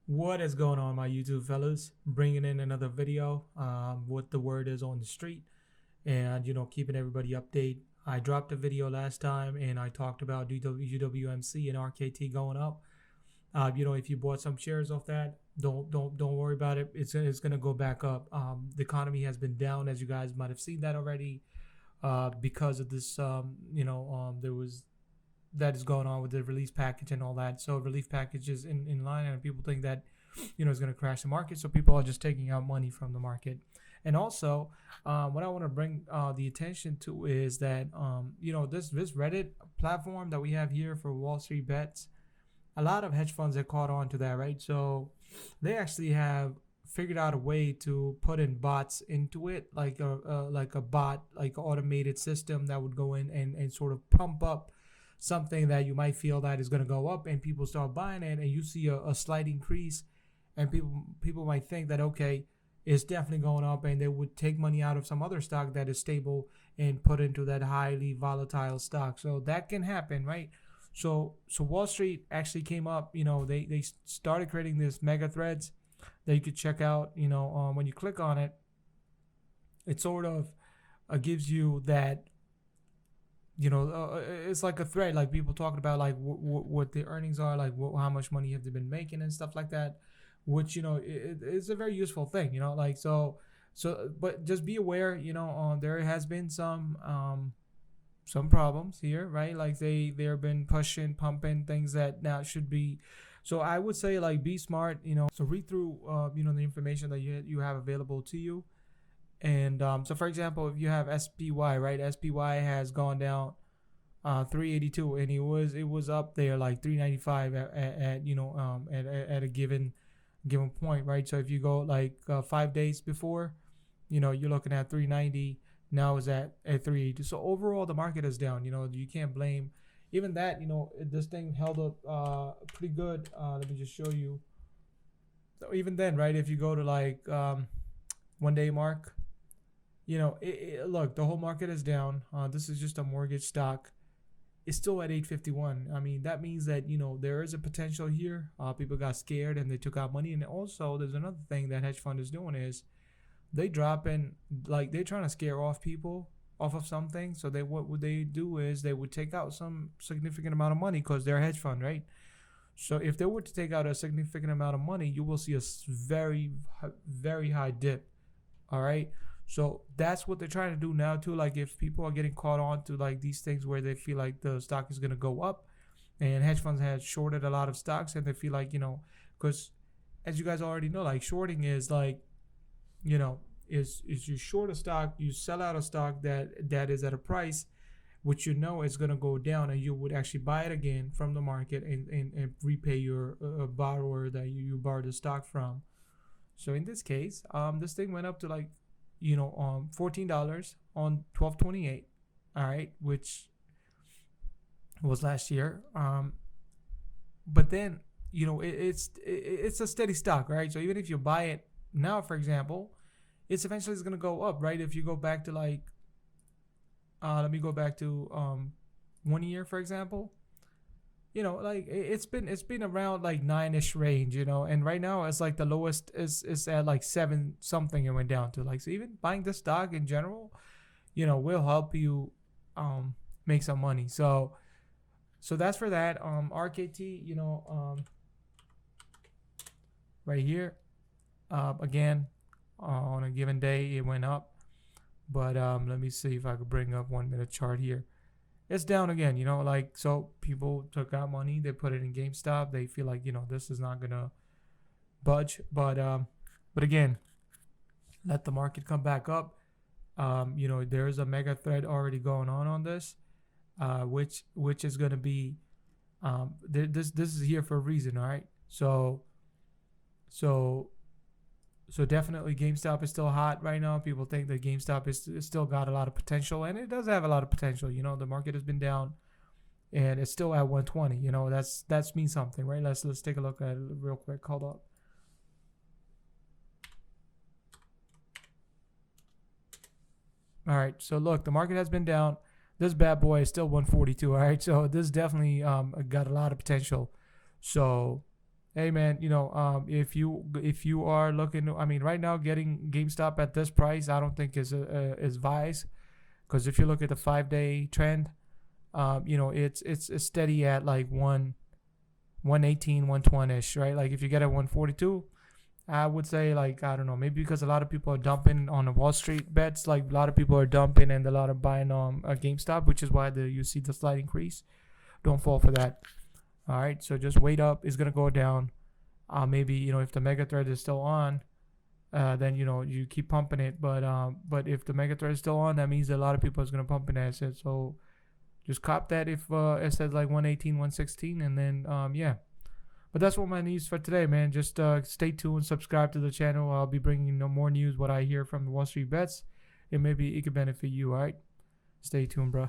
What is going on, my YouTube fellas? Bringing in another video, what the word is on the street, and keeping everybody update. I dropped a video last time, and I talked about UWMC and RKT going up. If you bought some shares off that, don't worry about it. It's gonna go back up. The economy has been down, as you guys might have seen that already, because of this. There was that is going on with the release package and all that. So relief package is in line, and people think that it's going to crash the market. So people are just taking out money from the market. And also, what I want to bring the attention to is that this Reddit platform that we have here for Wallstreet bets, a lot of hedge funds have caught on to that, right? So they actually have figured out a way to put in bots into it, like a bot, like an automated system that would go in and sort of pump up something that you might feel that is going to go up, and people start buying it, and you see a slight increase, and people might think that, okay, it's definitely going up, and they would take money out of some other stock that is stable and put into that highly volatile stock. So that can happen, right? So Wall Street actually came up. They started creating this mega threads that you could check out. When you click on it, it sort of gives you that. It's like a thread, like people talking about like what the earnings are, like how much money have they been making and stuff like that, which it's a very useful thing, but just be aware, there has been some problems here, right? Like they've been pumping things that now should be. So I would say, like, be smart, so read through the information that you have available to you. And so, for example, if you have SPY, right? SPY has gone down 382, and it was up there like 395 at a given point, right? So if you go like 5 days before, you're looking at 390. Now is at 382. So overall, the market is down. You can't blame even that. This thing held up pretty good. Let me just show you. So even then, right? If you go to like 1 day mark. Look, the whole market is down. This is just a mortgage stock. It's still at 851. I mean, that means that, there is a potential here. People got scared and they took out money. And also, there's another thing that hedge fund is doing is they're trying to scare off people off of something. So what would they do is they would take out some significant amount of money because they're a hedge fund, right? So if they were to take out a significant amount of money, you will see a very, very high dip. All right. So that's what they're trying to do now too. Like if people are getting caught on to like these things where they feel like the stock is going to go up, and hedge funds had shorted a lot of stocks, and they feel like, because as you guys already know, like shorting is like, is you short a stock, you sell out a stock that is at a price which is going to go down, and you would actually buy it again from the market and repay your borrower that you borrowed the stock from. So in this case, this thing went up to like $14 on 12/28, all right, which was last year. But then it's a steady stock, right? So even if you buy it now, for example, it's eventually going to go up, right? If you go back to like let me go back to 1 year, for example. Like it's been around like 9-ish range, and right now it's like the lowest is at like 7 something it went down to. Like, so even buying the stock in general, will help you make some money. So that's for that. RKT, right here, again, on a given day it went up, but let me see if I could bring up 1 minute chart here. It's down again, like, so people took out money, they put it in GameStop. They feel like, this is not gonna budge, but again, let the market come back up. There is a mega thread already going on this, which is gonna be, this is here for a reason, all right? So definitely GameStop is still hot right now. People think that GameStop is still got a lot of potential, and it does have a lot of potential. The market has been down, and it's still at 120. That's means something, right? Let's take a look at it real quick. Hold up. All right. So look, the market has been down. This bad boy is still 142. All right. So this definitely got a lot of potential. So Hey man, if you are looking, I mean, right now getting GameStop at this price, I don't think is wise. Because if you look at the 5 day trend, it's steady at like 118, 120 ish, right? Like if you get at 142, I would say, like, I don't know, maybe because a lot of people are dumping on the Wall Street bets, like a lot of people are dumping and a lot of buying a GameStop, which is why you see the slight increase. Don't fall for that. All right, so just wait up. It's gonna go down. Maybe if the mega thread is still on, then you keep pumping it. But if the mega thread is still on, that means that a lot of people is gonna pump in asset. So just cop that if it says like 118, 116, and then yeah. But that's what my news for today, man. Just stay tuned, subscribe to the channel. I'll be bringing more news, what I hear from the Wall Street bets, and maybe it could benefit you. All right, stay tuned, bro.